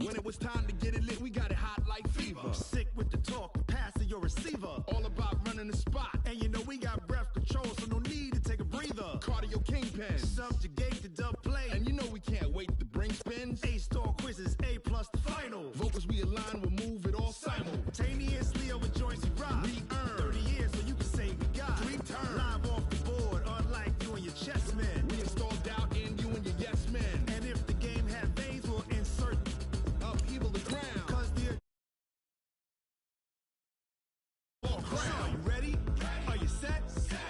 When it was time to get it lit, we got it hot like fever. Sick with the talk, passing your receiver. All about running the spot. And you know we got breath control, so no need to take a breather. Cardio kingpin. Subjugate the dub play. And you know we can't wait to bring spins. A-star quizzes, A+ the final. Vocals we align, we'll move it all simultaneously over joints we rock. We earn 30 years so you can say we got 3 turns. Live off the board, unlike you and your chess men. We install doubt in you and your yes men. And if the game had veins, we'll insert upheaval the ground. Cause the are you ready? Are you set?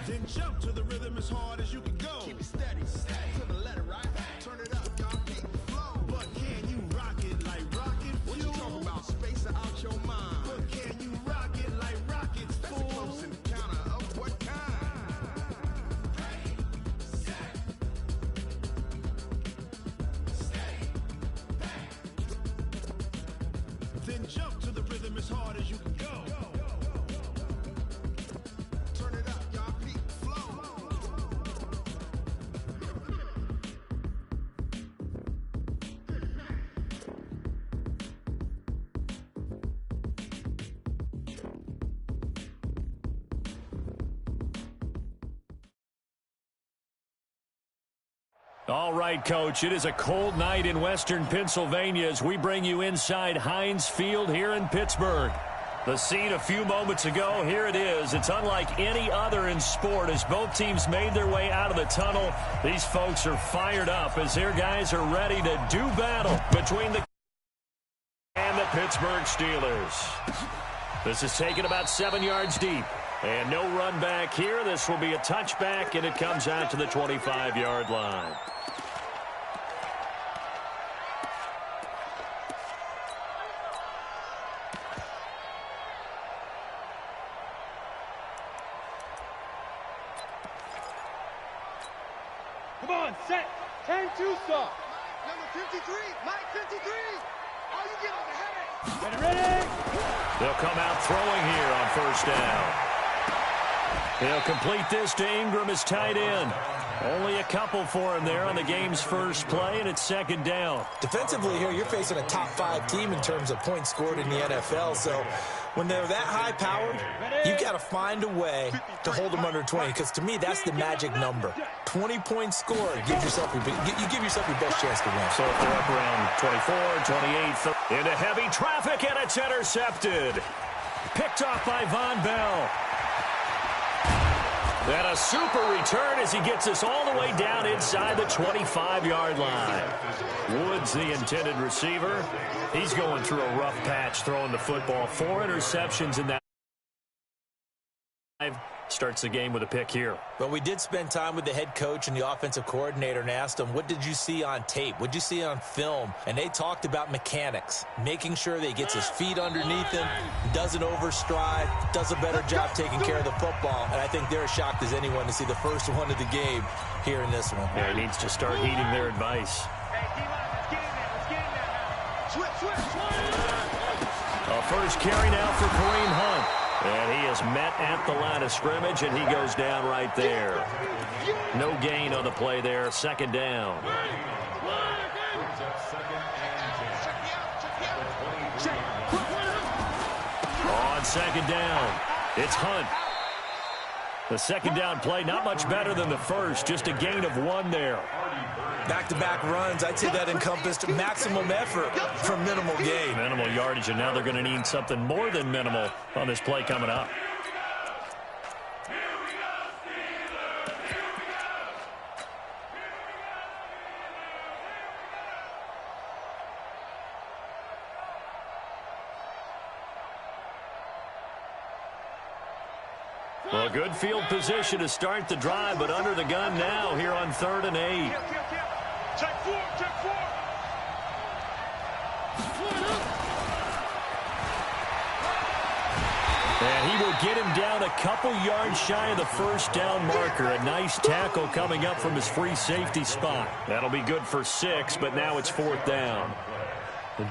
Then jump to the rhythm as hard as you can go. Keep it steady, to the letter, right? Turn it up, y'all, keep the flow. But can you rock it like rocket fuel? What you talking about? Space out your mind. But can you rock it like rockets, That's fool? a close encounter of what kind? Ready, set, stay back. Then jump to the rhythm as hard as you can go. Turn it up, y'all, keep the flow. All right, Coach, it is a cold night in western Pennsylvania as we bring you inside Heinz Field here in Pittsburgh. The scene a few moments ago, here it is. It's unlike any other in sport as both teams made their way out of the tunnel. These folks are fired up as their guys are ready to do battle between the and the Pittsburgh Steelers. This is taken about 7 yards deep. And no run back here. This will be a touchback, and it comes out to the 25-yard line. Come on, set. 10-2 stop. Number 53, Mike 53. Oh, you get on the head. Ready? They'll come out throwing here on first down. He'll complete this to Ingram as tight end. Only a couple for him there on the game's first play, and it's second down. Defensively here, you're facing a top-5 team in terms of points scored in the NFL, so when they're that high-powered, you've got to find a way to hold them under 20, because to me, that's the magic number. 20 points scored, you give yourself your best chance to win. So if they're up around 24, 28, into heavy traffic, and it's intercepted. Picked off by Von Bell. And a super return as he gets us all the way down inside the 25-yard line. Woods, the intended receiver. He's going through a rough patch throwing the football. 4 interceptions in that. Starts the game with a pick here. But we did spend time with the head coach and the offensive coordinator and asked them, what did you see on tape? What did you see on film? And they talked about mechanics, making sure that he gets his feet underneath him, doesn't overstride, does a better job taking care of the football. And I think they're as shocked as anyone to see the first one of the game here in this one. Yeah, he needs to start heeding their advice. A first carry now for Kareem Hunt. And he is met at the line of scrimmage, and he goes down right there. No gain on the play there. Second down. On second down, it's Hunt. The second down play, not much better than the first. Just a gain of 1 there. Back-to-back runs, I'd say that encompassed maximum effort for minimal gain. Minimal yardage, and now they're going to need something more than minimal on this play coming up. Well, good field position to start the drive, but under the gun now here on 3rd and 8. Check 4. And he will get him down a couple yards shy of the first down marker. A nice tackle coming up from his free safety spot. That'll be good for 6, but now it's 4th down.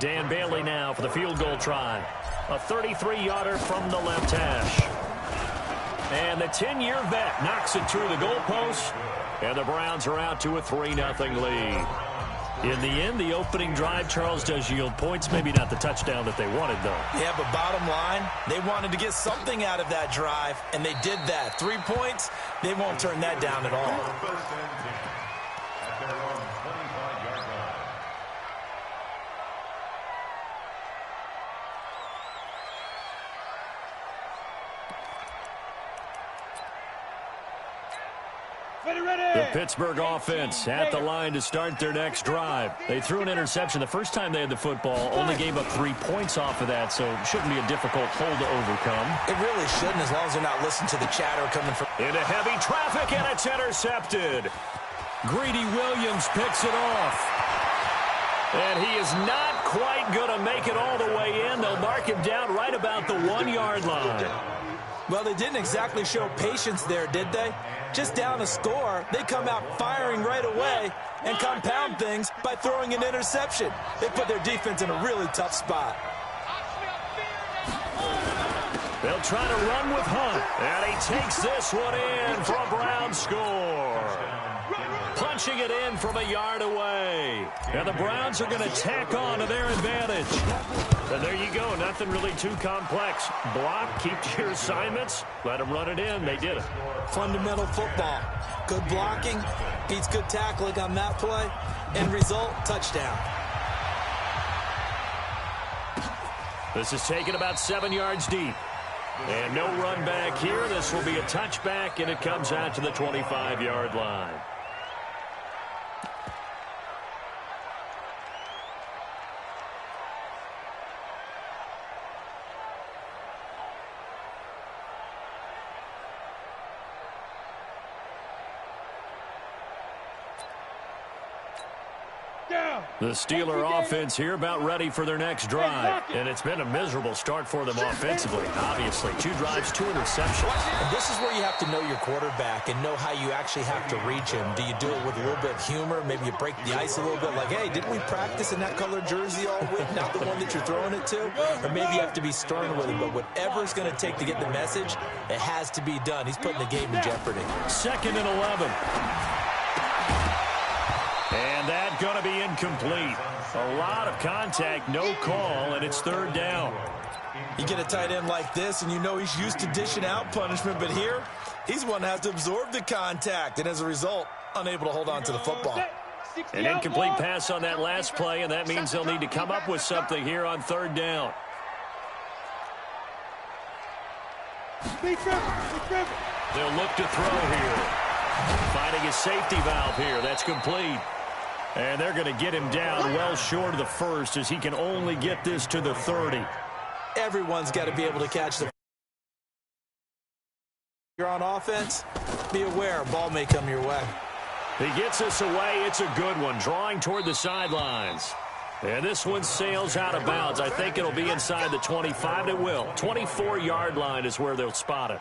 Dan Bailey now for the field goal try. A 33-yarder from the left hash. And the 10-year vet knocks it through the goalpost. And the Browns are out to a 3-0 lead. In the end, the opening drive, Charles, does yield points. Maybe not the touchdown that they wanted, though. Yeah, but bottom line, they wanted to get something out of that drive, and they did that. 3 points, they won't turn that down at all. The Pittsburgh offense at the line to start their next drive. They threw an interception the first time they had the football, only gave up 3 points off of that, so it shouldn't be a difficult hole to overcome. It really shouldn't, as long as they're not listening to the chatter coming from... Into heavy traffic, and it's intercepted. Greedy Williams picks it off. And he is not quite going to make it all the way in. They'll mark him down right about the 1-yard line. Well, they didn't exactly show patience there, did they? Just down a score, they come out firing right away and compound things by throwing an interception. They put their defense in a really tough spot. They'll try to run with Hunt, and he takes this one in for a Brown score. Punching it in from a yard away. And the Browns are going to tack on to their advantage. And there you go. Nothing really too complex. Block, keep to your assignments, let them run it in. They did it. Fundamental football. Good blocking beats good tackling on that play. End result, touchdown. This is taken about 7 yards deep. And no run back here. This will be a touchback, and it comes out to the 25-yard line. The Steeler offense here about ready for their next drive. And it's been a miserable start for them offensively. Obviously, 2 drives, 2 interceptions. And this is where you have to know your quarterback and know how you actually have to reach him. Do you do it with a little bit of humor? Maybe you break the ice a little bit like, hey, didn't we practice in that colored jersey all week? Not the one that you're throwing it to? Or maybe you have to be stern with him. But whatever it's going to take to get the message, it has to be done. He's putting the game in jeopardy. 2nd and 11. And that's going to be incomplete. A lot of contact, no call, and it's 3rd down. You get a tight end like this, and you know he's used to dishing out punishment, but here, he's one that has to absorb the contact, and as a result, unable to hold on to the football. An incomplete pass on that last play, and that means they'll need to come up with something here on 3rd down. They'll look to throw here. Finding a safety valve here. That's complete. And they're going to get him down well short of the 1st as he can only get this to the 30. Everyone's got to be able to catch the... You're on offense, be aware, ball may come your way. He gets us away. It's a good one, drawing toward the sidelines. And this one sails out of bounds. I think it'll be inside the 25. It will. 24-yard line is where they'll spot it.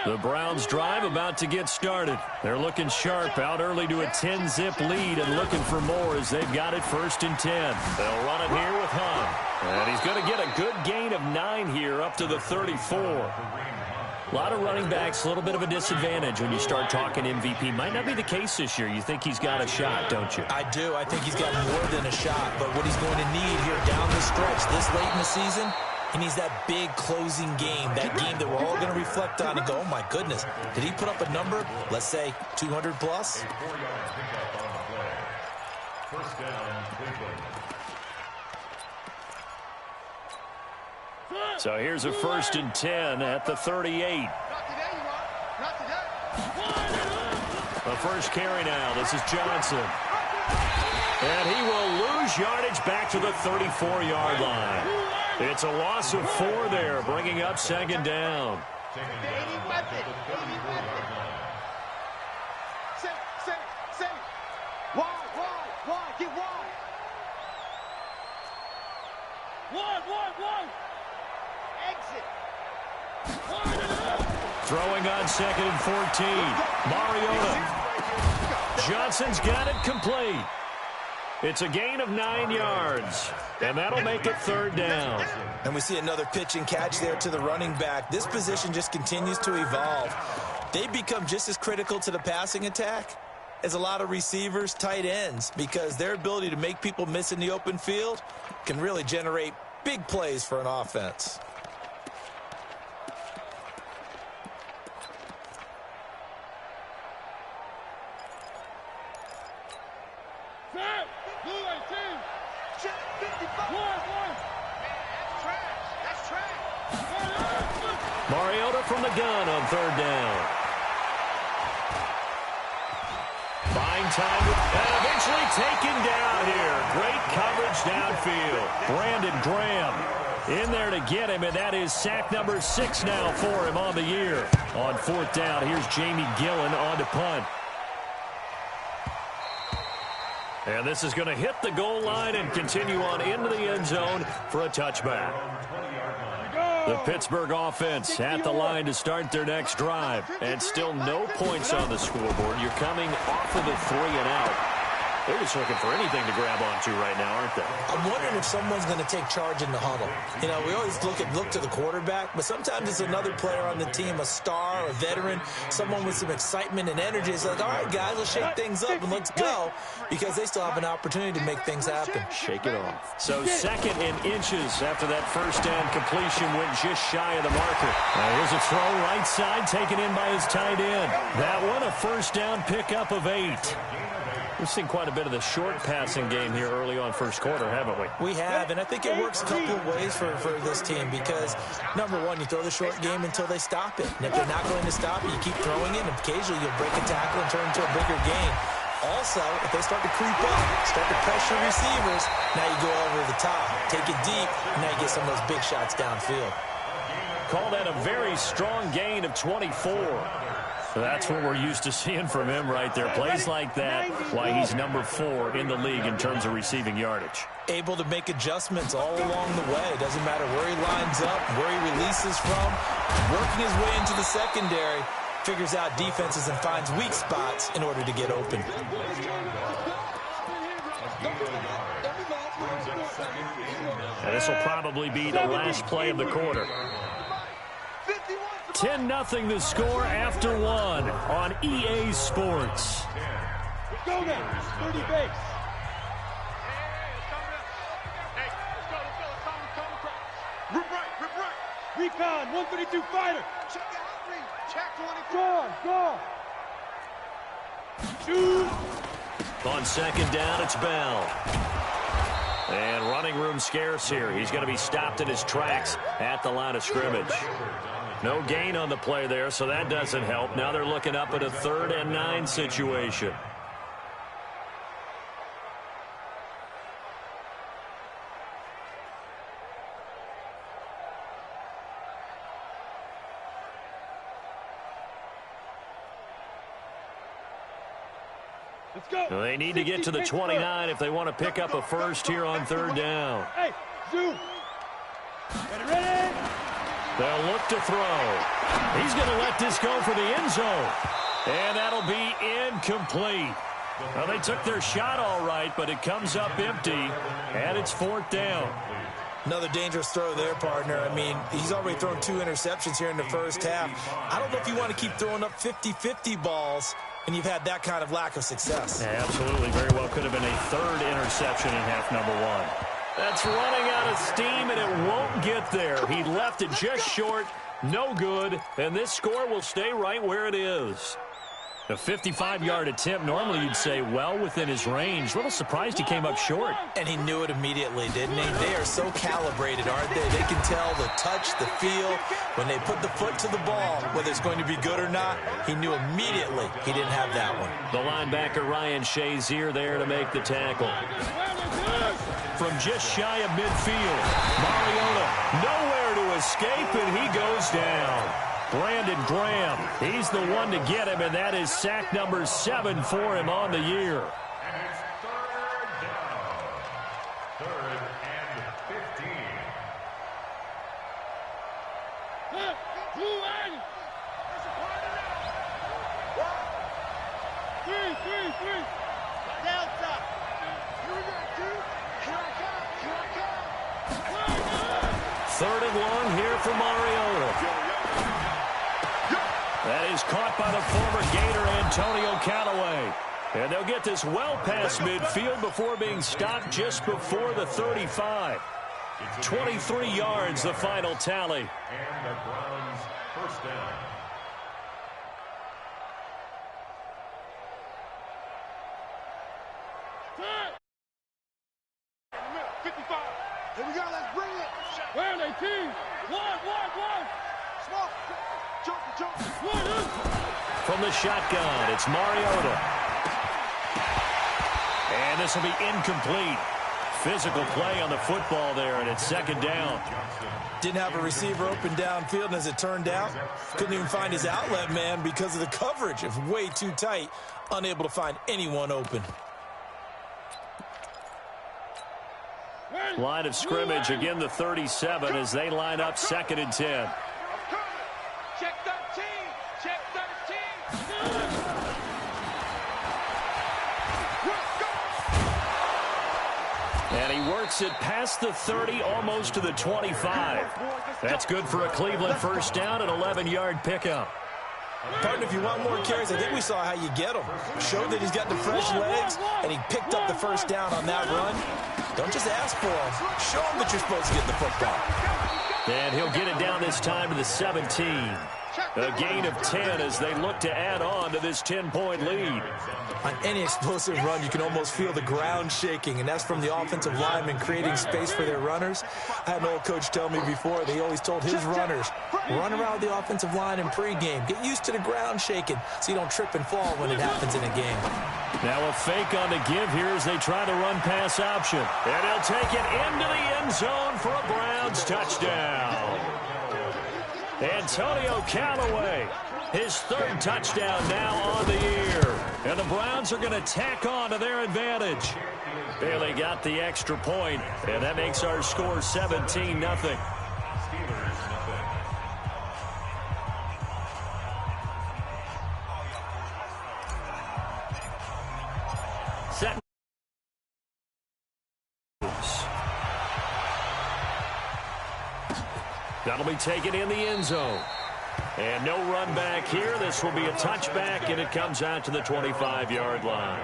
The Browns drive about to get started. They're looking sharp, out early to a 10-zip lead and looking for more as they've got it 1st and 10. They'll run it here with Hunt. And he's going to get a good gain of 9 here up to the 34. A lot of running backs, a little bit of a disadvantage when you start talking MVP. Might not be the case this year. You think he's got a shot, don't you? I do. I think he's got more than a shot. But what he's going to need here down the stretch this late in the season, he needs that big closing game, that game that we're all going to reflect on and go, oh, my goodness, did he put up a number, let's say, 200 plus? So here's a 1st and 10 at the 38. The first carry now. This is Johnson. And he will lose yardage back to the 34-yard line. It's a loss of 4 there, bringing up 2nd down. Throwing on 2nd and 14. Mariota. Johnson's got it complete. It's a gain of 9 yards, and that'll make it 3rd down. And we see another pitch and catch there to the running back. This position just continues to evolve. They become just as critical to the passing attack is a lot of receivers, tight ends, because their ability to make people miss in the open field can really generate big plays for an offense. Mariota from the gun on third down. Buying time and eventually taken down here. Great coverage downfield. Brandon Graham in there to get him, and that is sack number 6 now for him on the year. On fourth down, here's Jamie Gillen on to punt. And this is going to hit the goal line and continue on into the end zone for a touchback. The Pittsburgh offense at the line to start their next drive. And still no points on the scoreboard. You're coming off of the 3-and-out. They're just looking for anything to grab onto right now, aren't they? I'm wondering if someone's going to take charge in the huddle. You know, we always look to the quarterback, but sometimes it's another player on the team, a star, a veteran, someone with some excitement and energy. It's like, all right, guys, let's shake things up and let's go, because they still have an opportunity to make things happen. Shake it off. So 2nd and inches after that first down completion went just shy of the marker. Here's a throw right side taken in by his tight end. That one a first down pickup of 8. We've seen quite a bit of the short passing game here early on first quarter, haven't we? We have, and I think it works a couple of ways for this team because, number one, you throw the short game until they stop it. And if they're not going to stop it, you keep throwing it, and occasionally you'll break a tackle and turn it into a bigger gain. Also, if they start to creep up, start to pressure receivers, now you go over the top, take it deep, and now you get some of those big shots downfield. Call that a very strong gain of 24. That's what we're used to seeing from him right there. Plays like that, why he's number 4 in the league in terms of receiving yardage. Able to make adjustments all along the way. Doesn't matter where he lines up, where he releases from. Working his way into the secondary, figures out defenses and finds weak spots in order to get open. And this will probably be the last play of the quarter. 10-0 the score after 1 on EA Sports. Go now, 30 base. Rip right. Recon, 132 fighter. Check the outreach. Check 24. Gone. Shoot. On second down, it's Bell. And running room scarce here. He's going to be stopped in his tracks at the line of scrimmage. No gain on the play there, so that doesn't help. Now they're looking up at a 3rd and 9 situation. Let's go. They need to get to the 29 if they want to pick up a first here on 3rd down. Hey, zoom. Ready? They'll look to throw. He's going to let this go for the end zone. And that'll be incomplete. Well, they took their shot all right, but it comes up empty, and it's 4th down. Another dangerous throw there, partner. I mean, he's already thrown 2 interceptions here in the first half. I don't know if you want to keep throwing up 50-50 balls when you've had that kind of lack of success. Yeah, absolutely. Very well could have been a 3rd interception in half number 1. That's running out of steam, and it won't get there. He left it just short, no good, and this score will stay right where it is. A 55-yard attempt, normally you'd say well within his range. A little surprised he came up short. And he knew it immediately, didn't he? They are so calibrated, aren't they? They can tell the touch, the feel. When they put the foot to the ball, whether it's going to be good or not, he knew immediately he didn't have that one. The linebacker Ryan Shazier there to make the tackle. From just shy of midfield, Mariota nowhere to escape, and he goes down. Brandon Graham, he's the one to get him, and that is sack number 7 for him on the year. And it's 3rd down. 3rd and 15. Three. Down top. Here we go, dude. Here I come. 3rd and long here for Mariota. That is caught by the former Gator Antonio Callaway. And they'll get this well past midfield before being stopped just before the 35. 23 yards, the final tally. And the Browns first down. Here we go, let's bring it. Where are they, team? One. Small. Jump. From the shotgun, it's Mariota. And this will be incomplete. Physical play on the football there, and it's second down. Didn't have a receiver open downfield, and as it turned out, couldn't even find his outlet man because of the coverage. It's way too tight, unable to find anyone open. Line of scrimmage, again the 37 as they line up 2nd and 10. Check 13. Check 13. And he works it past the 30, almost to the 25. That's good for a Cleveland first down, an 11-yard pickup. Partner, if you want more carries, I think we saw how you get him. Showed that he's got the fresh legs, and he picked up the first down on that run. Don't just ask for him. Show him that you're supposed to get the football. And he'll get it down this time to the 17. A gain of 10 as they look to add on to this 10-point lead. On any explosive run, you can almost feel the ground shaking, and that's from the offensive linemen creating space for their runners. I had an old coach tell me before, they always told his runners, run around the offensive line in pregame. Get used to the ground shaking so you don't trip and fall when it happens in a game. Now a fake on the give here as they try to run pass option. And he'll take it into the end zone for a Browns touchdown. Antonio Callaway, his 3rd touchdown now on the year. And the Browns are going to tack on to their advantage. Bailey got the extra point, and that makes our score 17-0. Set. That'll be taken in the end zone. And no run back here. This will be a touchback, and it comes out to the 25-yard line.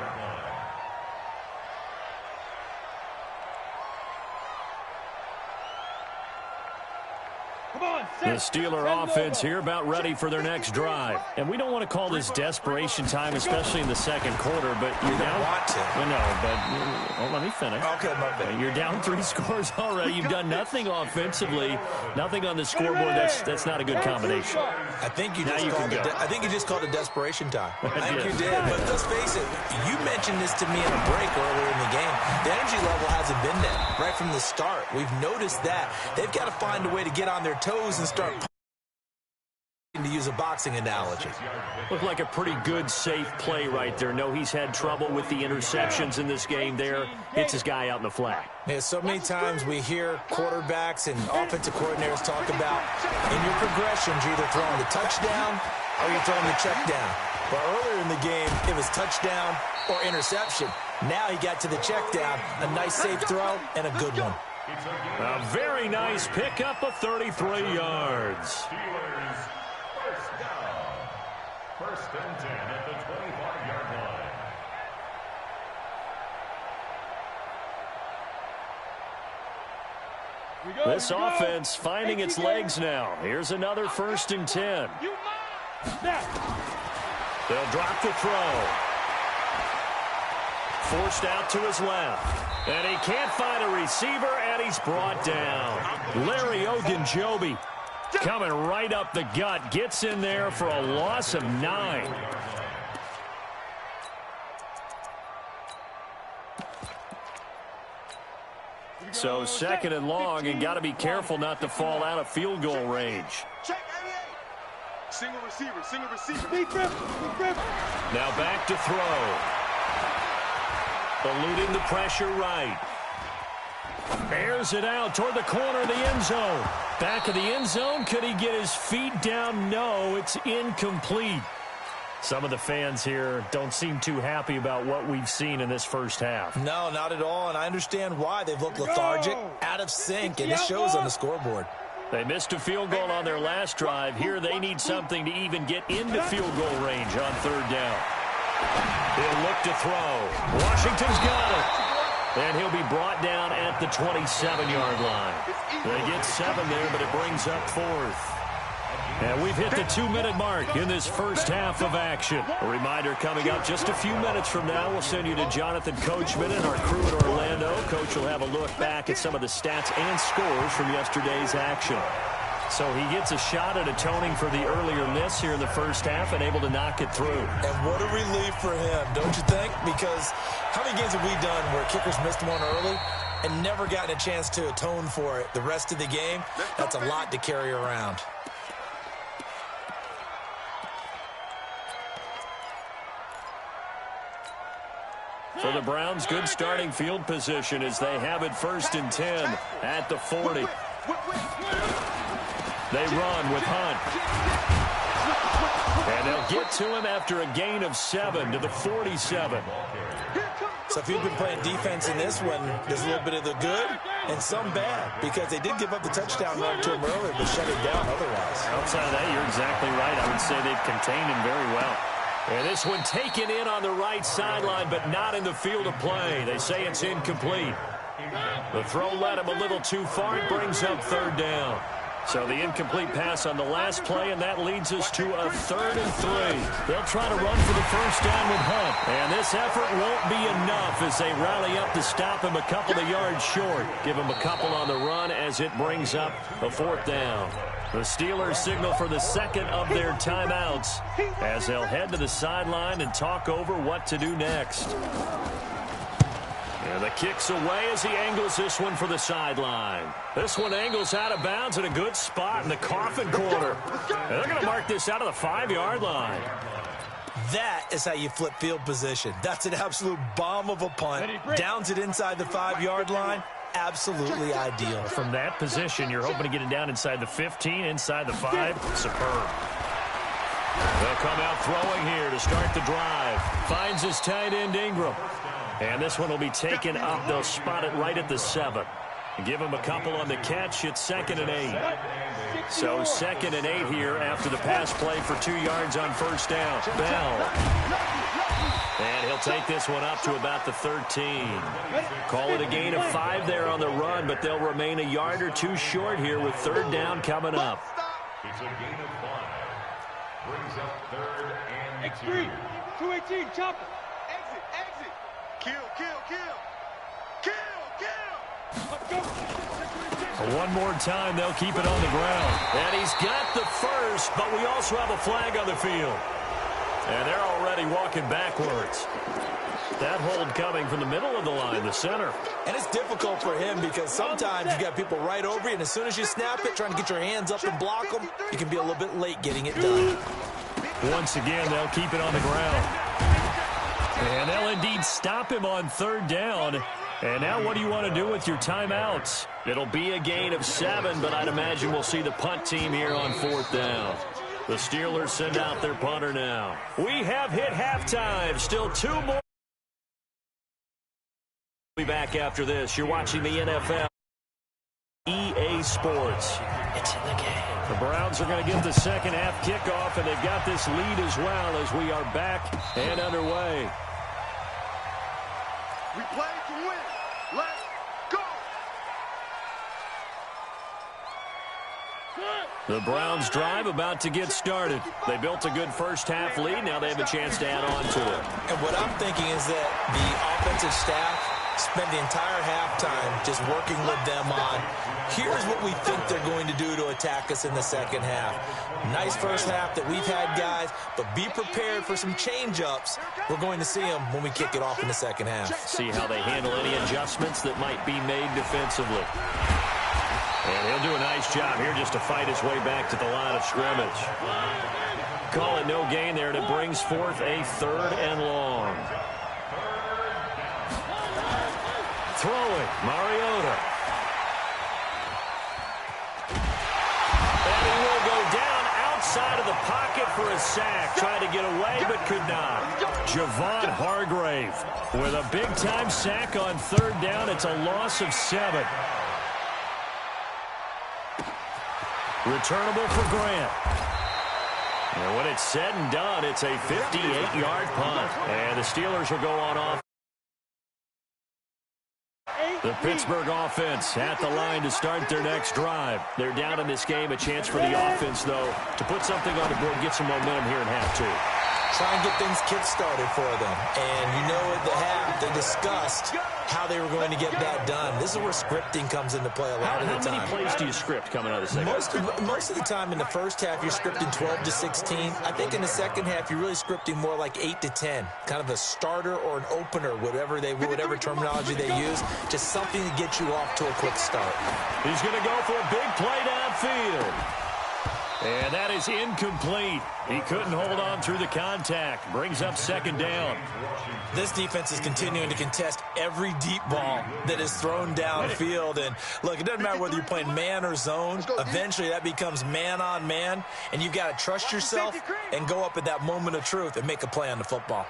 The Steeler offense here about ready for their next drive. And we don't want to call this desperation time, especially in the second quarter, but you're down. Want to. Well, no, but let me finish. Okay, my bad. You're down 3 scores already. You've done nothing offensively, nothing on the scoreboard. That's not a good combination. I think you just called it desperation time. I think you did. But let's face it, you mentioned this to me in a break earlier in the game. The energy level hasn't been there right from the start. We've noticed that. They've got to find a way to get on their toes and start to use a boxing analogy. Looked like a pretty good, safe play right there. No, he's had trouble with the interceptions in this game there. Hits his guy out in the flat. Yeah, so many times we hear quarterbacks and offensive coordinators talk about in your progressions, you're either throwing the touchdown or you're throwing the check down. But earlier in the game, it was touchdown or interception. Now he got to the check down, a nice safe throw, and a good one. A very nice pickup of 33 yards. Steelers first down. 1st and 10 at the 25-yard line. This offense finding its legs now. Here's another 1st and 10. They'll drop the throw. Forced out to his left. And he can't find a receiver, and he's brought down. Larry Ogunjobi coming right up the gut. Gets in there for a loss of 9. So 2nd and long, and got to be careful not to fall out of field goal range. Check 88. Single receiver. Big rip. Now back to throw. Eluding the pressure right. Airs it out toward the corner of the end zone. Back of the end zone. Could he get his feet down? No, it's incomplete. Some of the fans here don't seem too happy about what we've seen in this first half. No, not at all, and I understand why. They've looked lethargic, out of sync, and it shows on the scoreboard. They missed a field goal on their last drive. Here they need something to even get into field goal range on 3rd down. He'll look to throw. Washington's got it. And he'll be brought down at the 27-yard line. They get 7 there, but it brings up 4th. And we've hit the 2-minute mark in this first half of action. A reminder coming up just a few minutes from now, we'll send you to Jonathan Coachman and our crew in Orlando. Coach will have a look back at some of the stats and scores from yesterday's action. So he gets a shot at atoning for the earlier miss here in the first half and able to knock it through. And what a relief for him, don't you think? Because how many games have we done where kickers missed one early and never gotten a chance to atone for it the rest of the game? That's a lot to carry around. For the Browns, good starting field position as they have it 1st and 10 at the 40. They run with Hunt. And they'll get to him after a gain of 7 to the 47. So if you've been playing defense in this one, there's a little bit of the good and some bad, because they did give up the touchdown run to him earlier, but shut it down otherwise. Outside of that, you're exactly right. I would say they've contained him very well. And this one taken in on the right sideline, but not in the field of play. They say it's incomplete. The throw led him a little too far. It brings up 3rd down. So the incomplete pass on the last play, and that leads us to a 3rd and 3. They'll try to run for the first down with Hunt. And this effort won't be enough as they rally up to stop him a couple of yards short. Give him a couple on the run as it brings up a 4th down. The Steelers signal for the second of their timeouts as they'll head to the sideline and talk over what to do next. And the kick's away as he angles this one for the sideline. This one angles out of bounds in a good spot in the coffin corner. And they're going to mark this out of the 5-yard line. That is how you flip field position. That's an absolute bomb of a punt. Downs it inside the 5-yard line. Absolutely ideal. From that position, you're hoping to get it down inside the 15, inside the 5. Superb. They'll come out throwing here to start the drive. Finds his tight end Ingram. And this one will be taken up. They'll spot it right at the 7. Give him a couple on the catch. It's 2nd and 8. So 2nd and 8 here after the pass play for 2 yards on first down. Bell. And he'll take this one up to about the 13. Call it a gain of 5 there on the run, but they'll remain a yard or 2 short here with 3rd down coming up. It's a gain of 5. Brings up 3rd and X3, 218, chopper. Exit, exit. Kill, kill, kill. Kill, kill. Let's go. One more time, they'll keep it on the ground. And he's got the first, but we also have a flag on the field. And they're already walking backwards. That hold coming from the middle of the line, the center. And it's difficult for him because sometimes you got people right over you, and as soon as you snap it, trying to get your hands up and block them, you can be a little bit late getting it done. Once again, they'll keep it on the ground. And they'll indeed stop him on 3rd down. And now what do you want to do with your timeouts? It'll be a gain of 7, but I'd imagine we'll see the punt team here on 4th down. The Steelers send out their punter now. We have hit halftime. Still 2 more. We'll be back after this. You're watching the NFL. EA Sports. It's in the game. The Browns are going to get the second half kickoff, and they've got this lead as well as we are back and underway. We play to win. Let's go. The Browns drive about to get started. They built a good first half lead. Now they have a chance to add on to it. And what I'm thinking is that the offensive staff spent the entire halftime just working with them on, here's what we think they're going to do to attack us in the second half. Nice first half that we've had, guys, but be prepared for some change-ups. We're going to see them when we kick it off in the second half. See how they handle any adjustments that might be made defensively. And he'll do a nice job here just to fight his way back to the line of scrimmage. Call it no gain there, and it brings forth a 3rd and long. Throwing, Mariota. And he will go down outside of the pocket for a sack. Tried to get away, but could not. Javon Hargrave with a big-time sack on 3rd down. It's a loss of 7. Returnable for Grant. And when it's said and done, it's a 58-yard punt. And the Steelers will go on off. The Pittsburgh offense at the line to start their next drive. They're down in this game. A chance for the offense, though, to put something on the board and get some momentum here in half two. Try and get things kick-started for them. And you know at the half, they discussed how they were going to get that done. This is where scripting comes into play a lot of the time. How many plays do you script coming out of the second half? Most of the time in the first half, you're scripting 12 to 16. I think in the second half, you're really scripting more like 8 to 10. Kind of a starter or an opener, whatever terminology they use. Just something to get you off to a quick start. He's going to go for a big play downfield. And that is incomplete. He couldn't hold on through the contact. Brings up second down. This defense is continuing to contest every deep ball that is thrown downfield. And, look, it doesn't matter whether you're playing man or zone. Eventually that becomes man on man. And you've got to trust yourself and go up at that moment of truth and make a play on the football.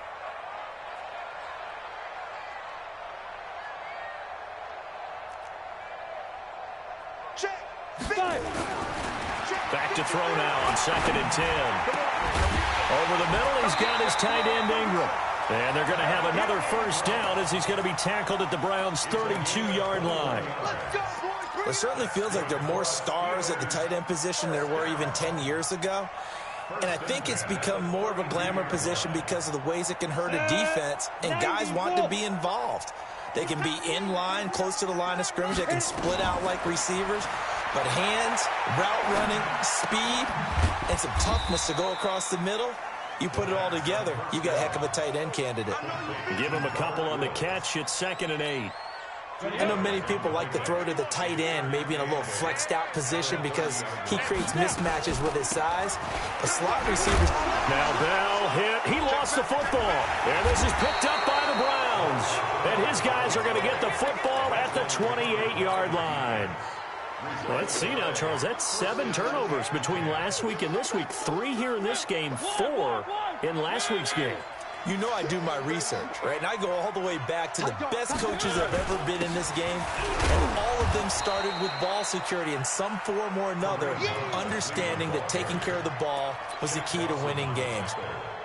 Back to throw now on 2nd and 10. Over the middle, he's got his tight end Ingram. And they're going to have another first down as he's going to be tackled at the Browns' 32-yard line. It certainly feels like there are more stars at the tight end position than there were even 10 years ago. And I think it's become more of a glamour position because of the ways it can hurt a defense, and guys want to be involved. They can be in line, close to the line of scrimmage. They can split out like receivers. But hands, route running, speed, and some toughness to go across the middle, you put it all together, you got a heck of a tight end candidate. Give him a couple on the catch. It's 2nd and 8. I know many people like to throw to the tight end, maybe in a little flexed out position because he creates mismatches with his size. A slot receiver. Now Bell hit. He lost the football. And this is picked up by the Browns. And his guys are going to get the football at the 28-yard line. Well, let's see now, Charles. That's 7 turnovers between last week and this week. 3 here in this game, 4 in last week's game. You know I do my research, right? And I go all the way back to the best coaches I've ever been in this game. And all of them started with ball security in some form or another, understanding that taking care of the ball was the key to winning games.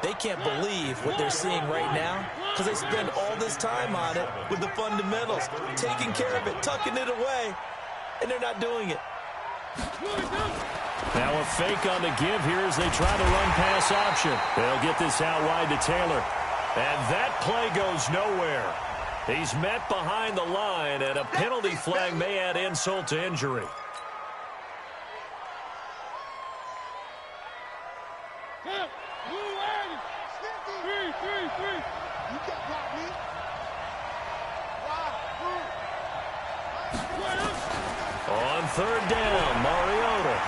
They can't believe what they're seeing right now because they spend all this time on it with the fundamentals, taking care of it, tucking it away. And they're not doing it. Now a fake on the give here as they try to run pass option. They'll get this out wide to Taylor. And that play goes nowhere. He's met behind the line, and a penalty flag may add insult to injury. On 3rd down, Mariota.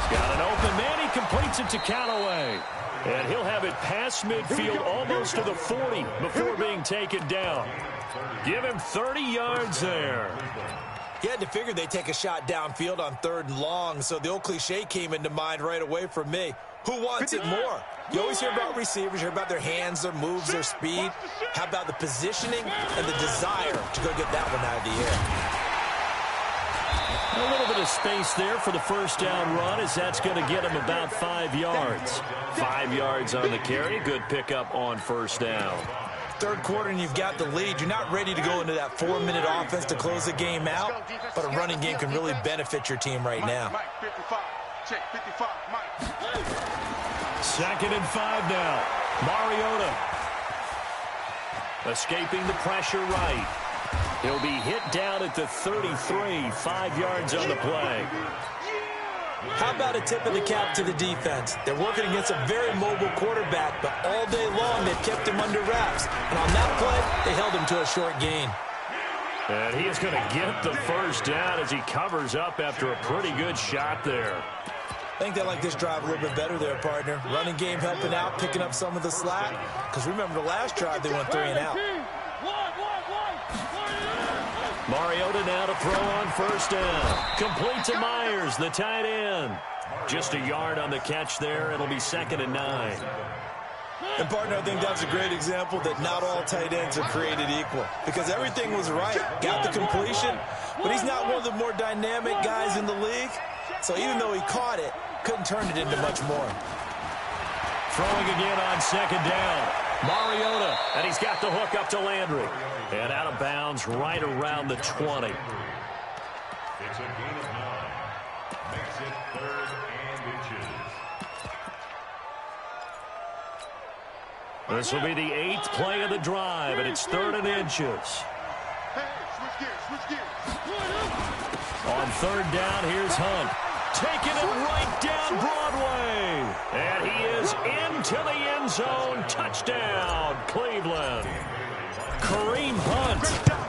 He's got an open man. He completes it to Callaway. And he'll have it past midfield almost to the 40 before being taken down. Give him 30 yards there. You had to figure they'd take a shot downfield on 3rd and long, so the old cliche came into mind right away from me. Who wants it more? You always hear about receivers, you hear about their hands, their moves, their speed. How about the positioning and the desire to go get that one out of the air? A little bit of space there for the first down run as that's going to get him about 5 yards. 5 yards on the carry. Good pickup on 1st down. 3rd quarter and you've got the lead. You're not ready to go into that 4-minute offense to close the game out, but a running game can really benefit your team right now. Mike, 55. Check 55. Mike. 2nd and 5 now. Mariota escaping the pressure right. He'll be hit down at the 33, 5 yards on the play. How about a tip of the cap to the defense? They're working against a very mobile quarterback, but all day long they've kept him under wraps. And on that play, they held him to a short gain. And he is going to get the first down as he covers up after a pretty good shot there. I think they like this drive a little bit better there, partner. Running game helping out, picking up some of the slack. Because remember the last drive, they went 3 and out. Mariota now to throw on 1st down. Complete to Myers, the tight end. Just a yard on the catch there. It'll be 2nd and 9. And, partner, I think that's a great example that not all tight ends are created equal. Because everything was right. Got the completion, but he's not one of the more dynamic guys in the league. So even though he caught it, couldn't turn it into much more. Throwing again on second down. Mariota, and he's got the hook up to Landry. And out of bounds right around the 20. It's a gain of 9. Makes it 3rd and inches. This will be the 8th play of the drive, and it's 3rd and inches. Hey, switch gears. On 3rd down, here's Hunt. Taking it right down Broadway. And he is into the end zone. Touchdown, Cleveland. Kareem Hunt,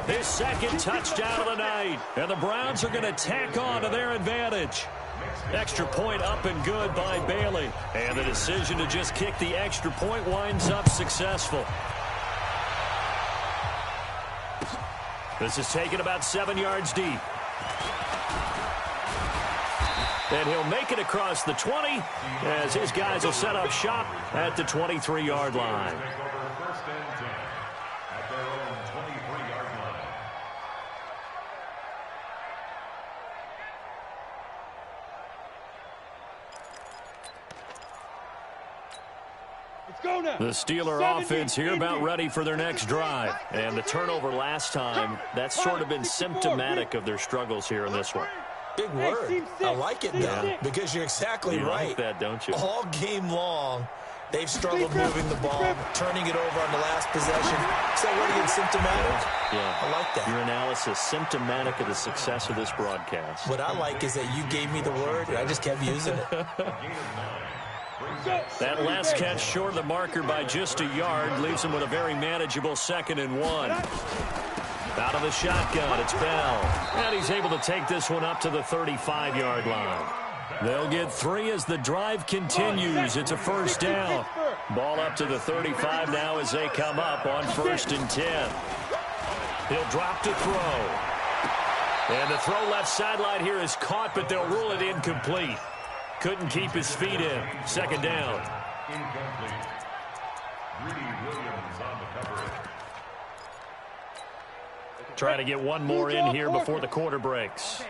his 2nd touchdown of the night. And the Browns are going to tack on to their advantage. Extra point up and good by Bailey. And the decision to just kick the extra point winds up successful. This is taken about 7 yards deep. And he'll make it across the 20 as his guys will set up shop at the 23-yard line. Take over 1st and 10 at their own 23-yard line. Let's go now. The Steeler offense here about ready for their next drive. And the turnover last time, that's sort of been symptomatic of their struggles here in this one. Big word. I like it, though, because you're exactly right. Like that, don't you? All game long, they've struggled moving the ball, turning it over on the last possession. So what are you, symptomatic? Yeah. I like that. Your analysis, symptomatic of the success of this broadcast. What I like is that you gave me the word, and I just kept using it. That last catch short of the marker by just a yard leaves him with a very manageable 2nd and 1. Out of the shotgun, it's Bell. And he's able to take this one up to the 35-yard line. They'll get 3 as the drive continues. It's a 1st down. Ball up to the 35 now as they come up on 1st and 10. He'll drop to throw. And the throw left sideline here is caught, but they'll rule it incomplete. Couldn't keep his feet in. 2nd down. Incomplete. Greedy Williams on the coverage. Trying to get one more in here before the quarter breaks.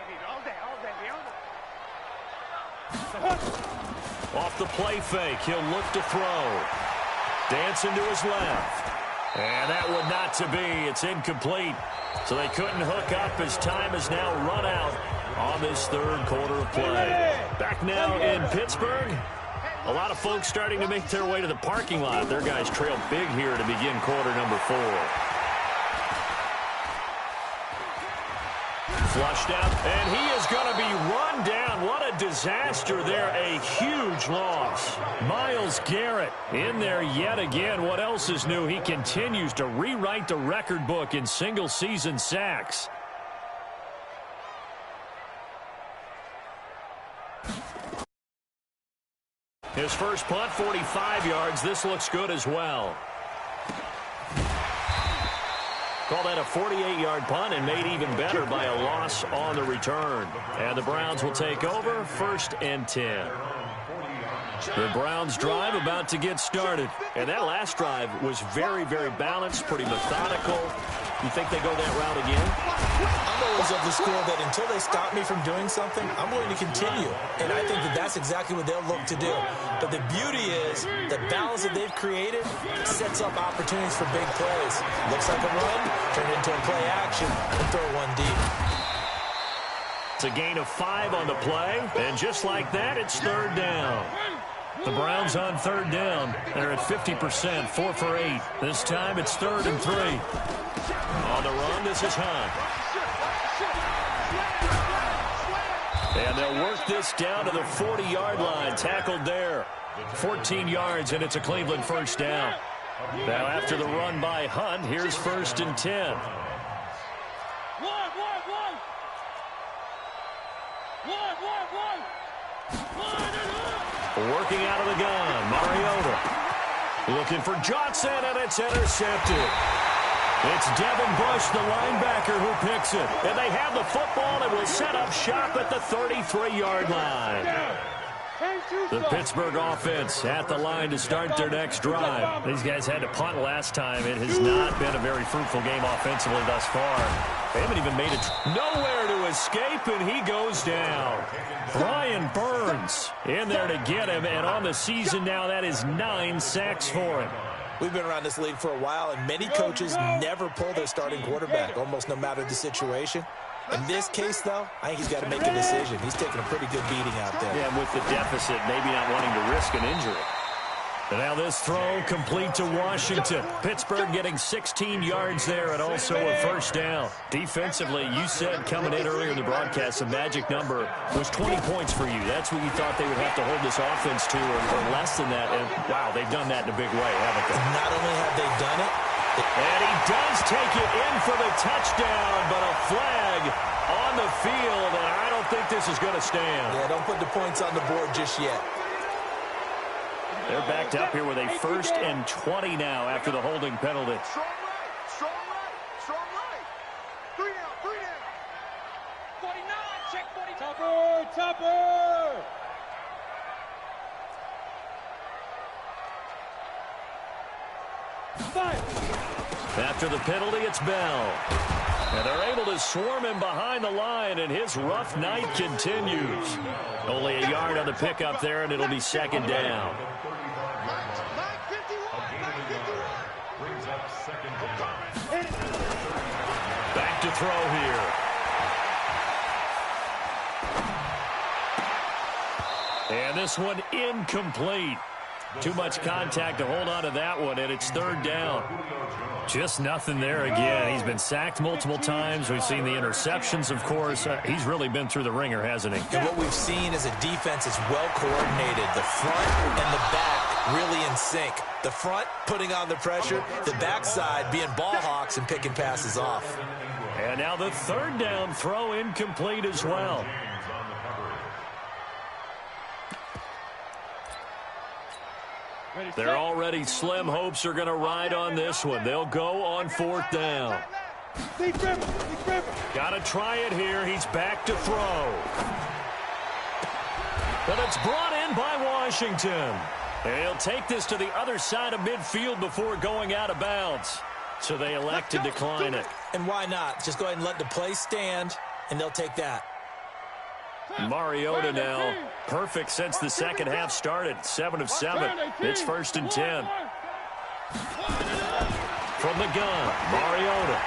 Off the play fake, he'll look to throw. Dancing to his left. And that would not to be. It's incomplete. So they couldn't hook up as time is now run out on this 3rd quarter of play. Back now in Pittsburgh. A lot of folks starting to make their way to the parking lot. Their guys trail big here to begin quarter number 4. Flushed out, and he is going to be run down. What a disaster there. A huge loss. Myles Garrett in there yet again. What else is new? He continues to rewrite the record book in single-season sacks. His first punt, 45 yards. This looks good as well. Call that a 48-yard punt and made even better by a loss on the return. And the Browns will take over 1st and 10. The Browns drive about to get started. And that last drive was very, very balanced, pretty methodical. You think they go that route again? I'm always of the school that until they stop me from doing something, I'm going to continue. And I think that that's exactly what they'll look to do. But the beauty is the balance that they've created sets up opportunities for big plays. Looks like a run, turn it into a play action, and throw one deep. It's a gain of 5 on the play. And just like that, it's 3rd down. The Browns on 3rd down. They're at 50%, 4 for 8. This time it's 3rd and 3. On the run, this is Hunt. And they'll work this down to the 40-yard line. Tackled there. 14 yards, and it's a Cleveland 1st down. Now after the run by Hunt, here's 1st and 10. Working out of the gun, Mariota. Looking for Johnson, and it's intercepted. It's Devin Bush, the linebacker, who picks it. And they have the football and will set up shop at the 33-yard line. The Pittsburgh offense at the line to start their next drive. These guys had to punt last time. It has not been a very fruitful game offensively thus far. They haven't even made it nowhere to escape, and he goes down. Brian Burns in there to get him, and on the season now, that is 9 sacks for him. We've been around this league for a while, and many coaches never pull their starting quarterback, almost no matter the situation. In this case, though, I think he's got to make a decision. He's taking a pretty good beating out there. Yeah, with the deficit, maybe not wanting to risk an injury. And now this throw complete to Washington. Pittsburgh getting 16 yards there and also a first down. Defensively, you said coming in earlier in the broadcast, the magic number was 20 points for you. That's what you thought they would have to hold this offense to, or less than that. And, wow, they've done that in a big way, haven't they? Not only have they done it, and he does take it in for the touchdown, but a flag on the field, and I don't think this is going to stand. Yeah, don't put the points on the board just yet. They're backed up here with a 1st and 20 now after the holding penalty. Strong right, strong right, strong right. 3 down. 49, check 40. Topper! After the penalty, it's Bell. And they're able to swarm him behind the line, and his rough night continues. Only a yard on the pickup there, and it'll be 2nd down. Back to throw here. And this one incomplete. Too much contact to hold on to that one, and it's 3rd down. Just nothing there again. He's been sacked multiple times. We've seen the interceptions, of course. He's really been through the ringer, hasn't he? And what we've seen is a defense that's well coordinated. The front and the back really in sync. The front putting on the pressure, the backside being ball hawks and picking passes off. And now the 3rd down throw incomplete as well. They're already slim hopes are going to ride on this one. They'll go on 4th down. Got to try it here. He's back to throw. But it's brought in by Washington. And he'll take this to the other side of midfield before going out of bounds. So they elect to decline it. And why not? Just go ahead and let the play stand, and they'll take that. Mariota now, perfect since the second half started. 7 of 7. It's 1st and 10. From the gun, Mariota.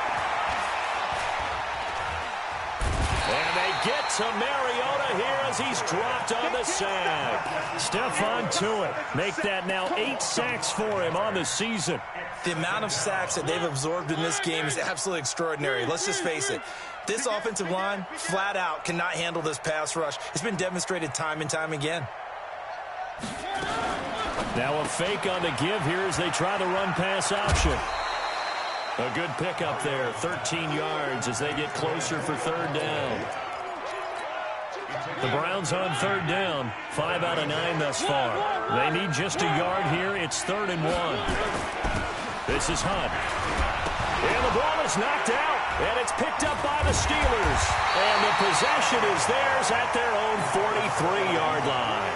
And they get to Mariota here as he's dropped on the sack. Stephon Tuitt make that now 8 sacks for him on the season. The amount of sacks that they've absorbed in this game is absolutely extraordinary. Let's just face it. This offensive line, flat out, cannot handle this pass rush. It's been demonstrated time and time again. Now a fake on the give here as they try the run-pass option. A good pickup there, 13 yards as they get closer for 3rd down. The Browns on 3rd down, 5 out of 9 thus far. They need just a yard here. It's 3rd and 1. This is Hunt. And the ball is knocked out, and it's picked up by the Steelers. And the possession is theirs at their own 43-yard line.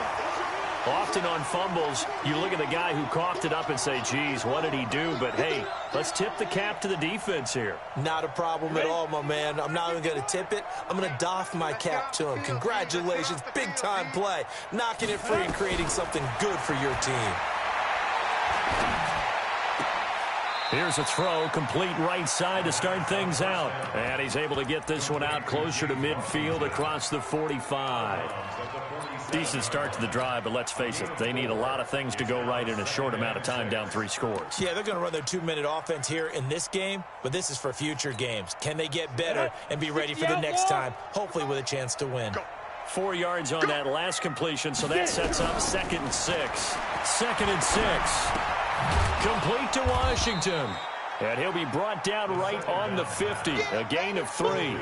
Often on fumbles, you look at the guy who coughed it up and say, geez, what did he do? But, hey, let's tip the cap to the defense here. Not a problem at all, my man. I'm not even going to tip it. I'm going to doff my cap to him. Congratulations, big-time play. Knocking it free and creating something good for your team. Here's a throw, complete right side to start things out. And he's able to get this one out closer to midfield across the 45. Decent start to the drive, but let's face it, they need a lot of things to go right in a short amount of time down 3 scores. Yeah, they're going to run their 2-minute offense here in this game, but this is for future games. Can they get better and be ready for the next time, hopefully with a chance to win? 4 yards on that last completion, so that sets up 2nd and 6. 2nd and 6. Complete to Washington. And he'll be brought down right on the 50. A gain of 3.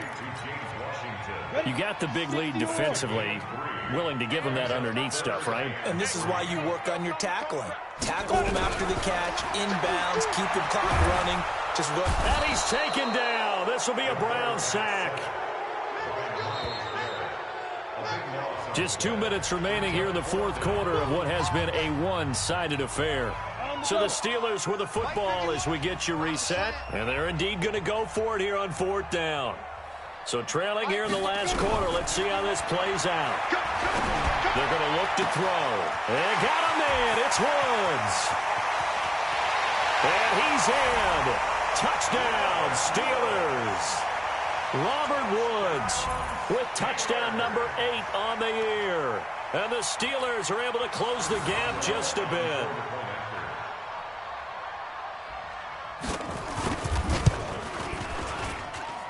You got the big lead defensively. Willing to give him that underneath stuff, right? And this is why you work on your tackling. Tackle him after the catch, inbounds, keep the clock running. Just go. And he's taken down. This will be a Brown sack. Just 2 minutes remaining here in the fourth quarter of what has been a one-sided affair. So the Steelers with the football as we get you reset. And they're indeed going to go for it here on fourth down. So trailing here in the last quarter. Let's see how this plays out. They're going to look to throw. They got him in. It's Woods. And he's in. Touchdown, Steelers. Robert Woods with touchdown number 8 on the year. And the Steelers are able to close the gap just a bit.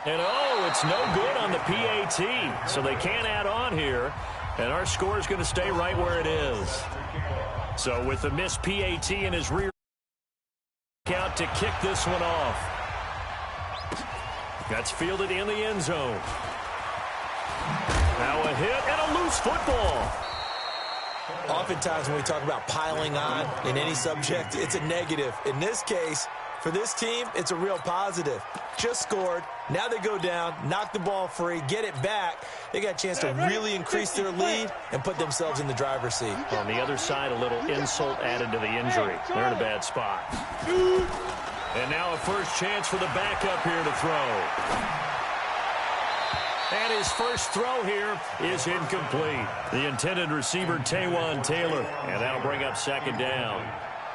And oh, it's no good on the PAT. So they can't add on here. And our score is going to stay right where it is. So with the missed PAT in his rear out to kick this one off. That's fielded in the end zone. Now a hit and a loose football. Oftentimes when we talk about piling on in any subject, it's a negative. In this case, for this team, it's a real positive. Just scored. Now they go down, knock the ball free, get it back. They got a chance to really increase their lead and put themselves in the driver's seat. On the other side, a little insult added to the injury. They're in a bad spot. And now a first chance for the backup here to throw. And his first throw here is incomplete. The intended receiver, Taywan Taylor. And that'll bring up second down.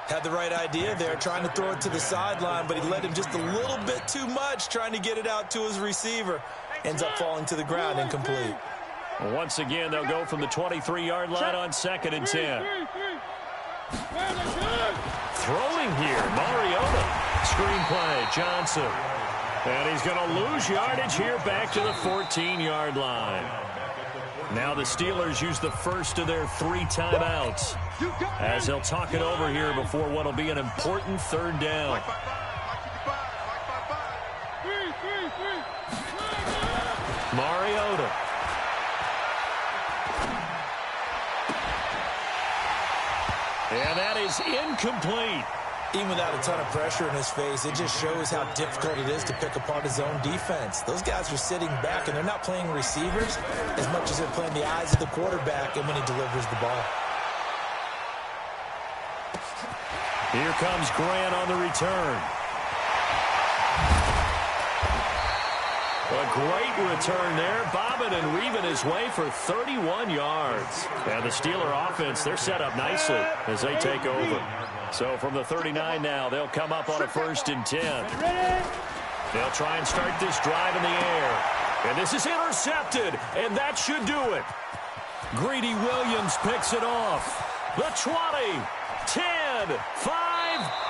Had the right idea there, trying to throw it to the sideline, but he led him just a little bit too much, trying to get it out to his receiver. Ends up falling to the ground, incomplete. Once again, they'll go from the 23-yard line on 2nd and 10. Throwing here, Mariota. Screenplay, Johnson. And he's going to lose yardage here back to the 14-yard line. Now the Steelers use the first of their 3 timeouts as they'll talk it over here before what will be an important third down. Mariota. And that is incomplete. Even without a ton of pressure in his face, it just shows how difficult it is to pick apart his own defense. Those guys are sitting back, and they're not playing receivers as much as they're playing the eyes of the quarterback and when he delivers the ball. Here comes Grant on the return. A great return there, bobbing and weaving his way for 31 yards. And the Steeler offense, they're set up nicely as they take over. So from the 39 now, they'll come up on a 1st and 10. They'll try and start this drive in the air. And this is intercepted, and that should do it. Greedy Williams picks it off. The 20, 10, 5.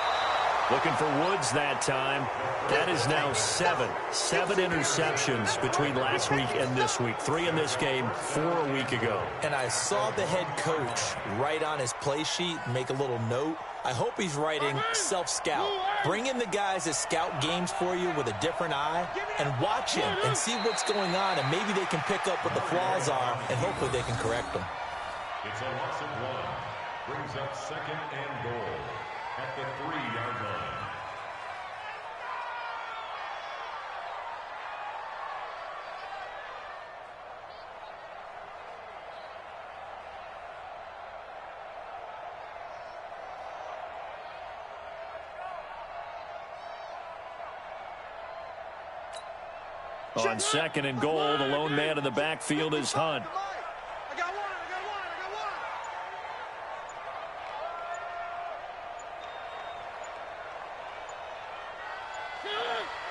Looking for Woods that time. That is now 7 interceptions between last week and this week. 3 in this game, 4 a week ago. And I saw the head coach write on his play sheet, make a little note. I hope he's writing self-scout. Bring in the guys that scout games for you with a different eye and watch him and see what's going on, and maybe they can pick up what the flaws are, and hopefully they can correct them. It's a loss of 1. Brings up 2nd and goal at the 3-yard line. On 2nd and goal, the lone man in the backfield is Hunt. I got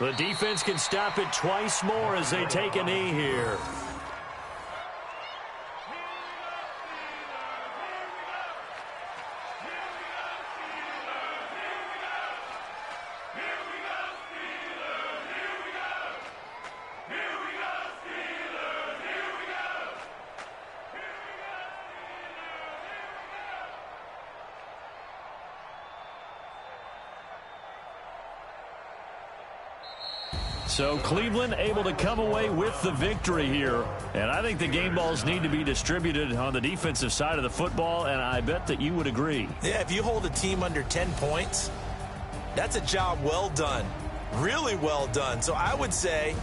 one. The defense can stop it twice more as they take a knee here. So Cleveland able to come away with the victory here. And I think the game balls need to be distributed on the defensive side of the football, and I bet that you would agree. Yeah, if you hold a team under 10 points, that's a job well done. Really well done. So I would say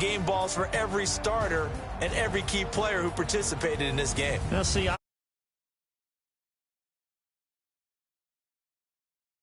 game balls for every starter and every key player who participated in this game. Now, see,